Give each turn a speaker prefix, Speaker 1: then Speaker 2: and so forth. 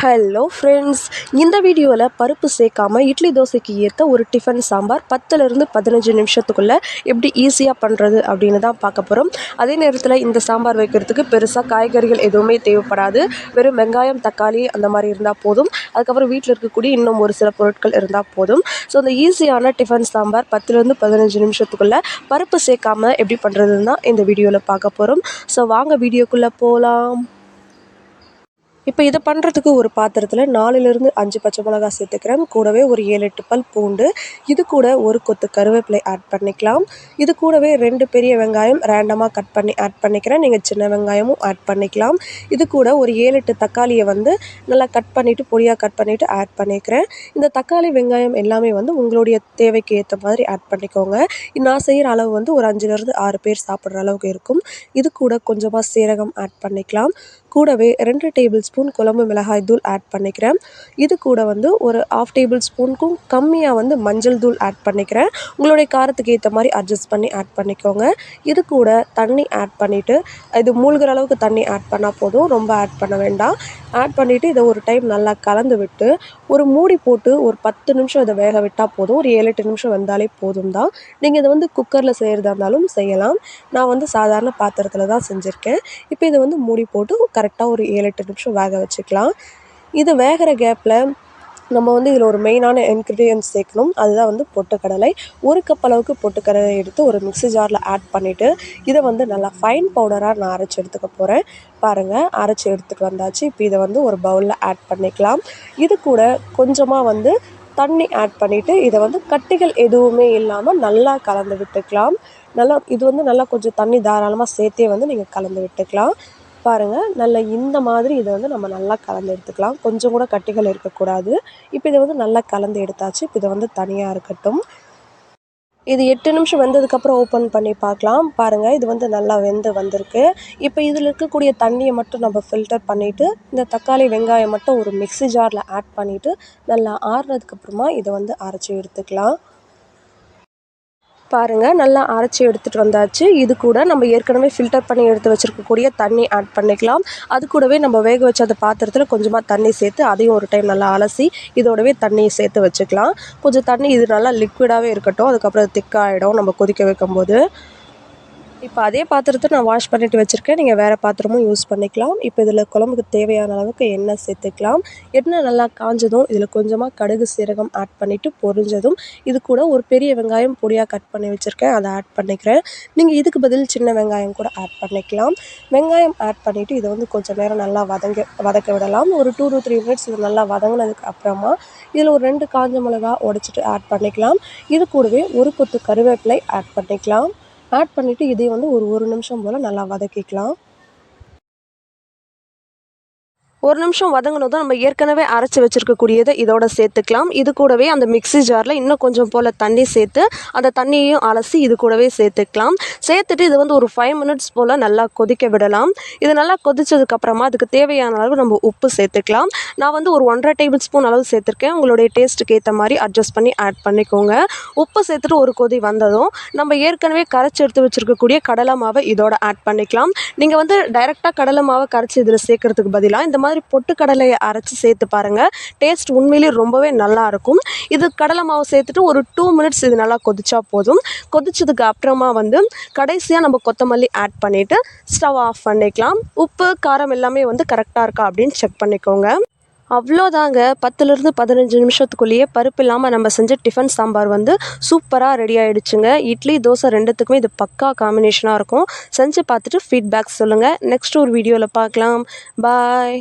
Speaker 1: Hello friends, இந்த வீடியோவில் பருப்பு சேர்க்காமல் இட்லி தோசைக்கு ஏற்ற ஒரு டிஃபன் சாம்பார் 10லேருந்து 15 நிமிஷத்துக்குள்ளே எப்படி ஈஸியாக பண்ணுறது அப்படின்னு தான் பார்க்க போகிறோம். அதே நேரத்தில் இந்த சாம்பார் வைக்கிறதுக்கு பெருசாக காய்கறிகள் எதுவுமே தேவைப்படாது. வெறும் வெங்காயம், தக்காளி அந்த மாதிரி இருந்தால் போதும். அதுக்கப்புறம் வீட்டில் இருக்கக்கூடிய இன்னும் ஒரு சில பொருட்கள் இருந்தால் போதும். ஸோ அந்த ஈஸியான டிஃபன் சாம்பார் 10லேருந்து 15 நிமிஷத்துக்குள்ளே பருப்பு சேர்க்காமல் எப்படி பண்ணுறதுன்னு தான் இந்த வீடியோவில் பார்க்க போகிறோம். ஸோ வாங்க வீடியோக்குள்ளே போகலாம். இப்போ இதை பண்ணுறதுக்கு ஒரு பாத்திரத்தில் 4லேருந்து 5 பச்சை மிளகாய் சேர்த்துக்கிறேன். கூடவே ஒரு 7-8 பல் பூண்டு, இது கூட ஒரு கொத்து கருவேப்பிலை ஆட் பண்ணிக்கலாம். இது கூடவே 2 பெரிய வெங்காயம் ரேண்டமாக கட் பண்ணி ஆட் பண்ணிக்கிறேன். நீங்கள் சின்ன வெங்காயமும் ஆட் பண்ணிக்கலாம். இது கூட ஒரு 7-8 தக்காளியை நல்லா கட் பண்ணிவிட்டு பொடியாக கட் பண்ணிவிட்டு ஆட் பண்ணிக்கிறேன். இந்த தக்காளி வெங்காயம் எல்லாமே உங்களுடைய தேவைக்கு ஏற்ற மாதிரி ஆட் பண்ணிக்கோங்க. நான் செய்கிற அளவு ஒரு 5லேருந்து 6 பேர் சாப்பிட்ற அளவுக்கு இருக்கும். இது கூட கொஞ்சமாக சீரகம் ஆட் பண்ணிக்கலாம். கூடவே 2 டேபிள் ஸ்பூன் குழம்பு மிளகாய் தூள் ஆட் பண்ணிக்கிறேன். இது கூட ஒரு 1/2 டேபிள் ஸ்பூனுக்கும் கம்மியாக மஞ்சள் தூள் ஆட் பண்ணிக்கிறேன். உங்களுடைய காரத்துக்கு ஏற்ற மாதிரி அட்ஜஸ்ட் பண்ணி ஆட் பண்ணிக்கோங்க. இது கூட தண்ணி ஆட் பண்ணிவிட்டு, இது மூழ்கிற அளவுக்கு தண்ணி ஆட் பண்ணால் போதும், ரொம்ப ஆட் பண்ண வேண்டாம். ஆட் பண்ணிவிட்டு இதை ஒரு டைம் நல்லா கலந்து விட்டு ஒரு மூடி போட்டு ஒரு 10 நிமிஷம் இதை வேக விட்டால் போதும். ஒரு 7-8 நிமிஷம் வெந்தாலே போதும் தான். நீங்கள் இதை குக்கரில் செய்கிறதா இருந்தாலும் செய்யலாம். நான் சாதாரண பாத்திரத்தில் தான் செஞ்சுருக்கேன். இப்போ இதை மூடி போட்டு கரெக்டாக ஒரு 7-8 நிமிஷம் வேக வச்சுக்கலாம். இது வேகிற கேப்பில் நம்ம இதில் ஒரு மெயினான இன்க்ரீடியன்ட்ஸ் சேர்க்கணும். அதுதான் பொட்டுக்கடலை. 1 கப் அளவுக்கு பொட்டுக்கடலை எடுத்து ஒரு மிக்ஸி ஜாரில் ஆட் பண்ணிவிட்டு இதை நல்லா ஃபைன் பவுடராக நான் அரைச்சி எடுத்துக்க போகிறேன். பாருங்கள், அரைச்சி எடுத்துகிட்டு வந்தாச்சு. இப்போ இதை ஒரு பவுலில் ஆட் பண்ணிக்கலாம். இது கூட கொஞ்சமாக தண்ணி ஆட் பண்ணிவிட்டு இதை கட்டிகள் எதுவுமே இல்லாமல் நல்லா கலந்து விட்டுக்கலாம். இது நல்லா கொஞ்சம் தண்ணி தாராளமாக சேர்த்தே நீங்கள் கலந்து விட்டுக்கலாம். பாருங்கள், நல்லா இந்த மாதிரி இதை நம்ம நல்லா கலந்து எடுத்துக்கலாம். கொஞ்சம் கூட கட்டிகள் இருக்கக்கூடாது. இப்போ இதை நல்லா கலந்து எடுத்தாச்சு. இப்போ இதை தனியாக இருக்கட்டும். இது 8 நிமிஷம் வெந்ததுக்கப்புறம் ஓப்பன் பண்ணி பார்க்கலாம். பாருங்கள், இது நல்லா வெந்து வந்திருக்கு. இப்போ இதில் இருக்கக்கூடிய தண்ணியை மட்டும் நம்ம ஃபில்டர் பண்ணிவிட்டு இந்த தக்காளி வெங்காயம் மட்டும் ஒரு மிக்ஸி ஜாரில் ஆட் பண்ணிவிட்டு நல்லா ஆறுனதுக்கப்புறமா இதை அரைச்சி எடுத்துக்கலாம். பாருங்கள், நல்லா அரைச்சி எடுத்துகிட்டு வந்தாச்சு. இது கூட நம்ம ஏற்கனவே ஃபில்டர் பண்ணி எடுத்து வச்சுருக்கக்கூடிய தண்ணி ஆட் பண்ணிக்கலாம். அது கூடவே நம்ம வேக வச்ச அந்த பாத்திரத்தில் கொஞ்சமாக தண்ணி சேர்த்து அதையும் ஒரு டைம் நல்லா அலசி இதோடவே தண்ணியை சேர்த்து வச்சுக்கலாம். கொஞ்சம் தண்ணி இது நல்லா லிக்விடாகவே இருக்கட்டும். அதுக்கப்புறம் அது திக்காகிடும் நம்ம கொதிக்க வைக்கும்போது. இப்போ அதே பாத்திரத்தை நான் வாஷ் பண்ணிவிட்டு வச்சுருக்கேன். நீங்கள் வேறு பாத்திரமும் யூஸ் பண்ணிக்கலாம். இப்போ இதில் குழம்புக்கு தேவையான அளவுக்கு எண்ணெய் சேர்த்துக்கலாம். எண்ணெய் நல்லா காஞ்சதும் இதில் கொஞ்சமாக கடுகு சீரகம் ஆட் பண்ணிவிட்டு பொரிஞ்சதும் இது கூட ஒரு பெரிய வெங்காயம் பொடியாக கட் பண்ணி வச்சுருக்கேன், அதை ஆட் பண்ணிக்கிறேன். நீங்கள் இதுக்கு பதில் சின்ன வெங்காயம் கூட ஆட் பண்ணிக்கலாம். வெங்காயம் ஆட் பண்ணிவிட்டு இதை கொஞ்சம் நேரம் நல்லா வதக்க விடலாம். ஒரு 2 to 3 மினிட்ஸ் இது நல்லா வதங்கினதுக்கு அப்புறமா இதில் ஒரு 2 காஞ்ச மிளகா உடைச்சிட்டு ஆட் பண்ணிக்கலாம். இது கூடவே ஒரு கொத்து கருவேப்பிலை ஆட் பண்ணிக்கலாம். ஆட் பண்ணிவிட்டு இதை ஒரு நிமிஷம் போல் நல்லா வதக்கிக்கலாம். 1 நிமிஷம் வதங்கினதும் நம்ம ஏற்கனவே அரைச்சி வச்சுருக்கக்கூடியதை இதோட சேர்த்துக்கலாம். இது கூடவே அந்த மிக்ஸி ஜாரில் இன்னும் கொஞ்சம் போல் தண்ணி சேர்த்து அந்த தண்ணியையும் அலசி இது கூடவே சேர்த்துக்கலாம். சேர்த்துட்டு இது ஒரு 5 மினிட்ஸ் போல் நல்லா கொதிக்க விடலாம். இது நல்லா கொதித்ததுக்கப்புறமா அதுக்கு தேவையான அளவு நம்ம உப்பு சேர்த்துக்கலாம். நான் ஒரு 1.5 டேபிள் ஸ்பூன் அளவு சேர்த்துருக்கேன். உங்களுடைய டேஸ்ட்டுக்கு ஏற்ற மாதிரி அட்ஜஸ்ட் பண்ணி ஆட் பண்ணிக்கோங்க. உப்பு சேர்த்துட்டு ஒரு கொதி வந்ததும் நம்ம ஏற்கனவே கரைச்சி எடுத்து வச்சுருக்கக்கூடிய கடலை மாவை இதோட ஆட் பண்ணிக்கலாம். நீங்கள் டைரெக்டாக கடலை மாவை கரைச்சி இதில் சேர்க்கறதுக்கு பதிலாக இந்த மாதிரி பொட்டுக்கடலையை அரைச்சி சேர்த்து பாருங்கள். டேஸ்ட் உண்மையிலேயே ரொம்பவே நல்லாயிருக்கும். இது கடலை மாவு சேர்த்துட்டு ஒரு 2 மினிட்ஸ் இது நல்லா கொதிச்சா போதும். கொதிச்சதுக்கு அப்புறமா கடைசியாக நம்ம கொத்தமல்லி ஆட் பண்ணிவிட்டு ஸ்டவ் ஆஃப் பண்ணிக்கலாம். உப்பு காரம் எல்லாமே கரெக்டாக இருக்கா அப்படின்னு செக் பண்ணிக்கோங்க. அவ்வளோதாங்க, 10லேருந்து 15 நிமிஷத்துக்குள்ளேயே பருப்பு இல்லாமல் நம்ம செஞ்ச டிஃபன் சாம்பார் சூப்பராக ரெடி ஆகிடுச்சுங்க. இட்லி தோசை ரெண்டுத்துக்குமே இது பக்கா காம்பினேஷனாக இருக்கும். செஞ்சு பார்த்துட்டு ஃபீட்பேக் சொல்லுங்கள். நெக்ஸ்ட் ஒரு வீடியோவில் பார்க்கலாம். பாய்.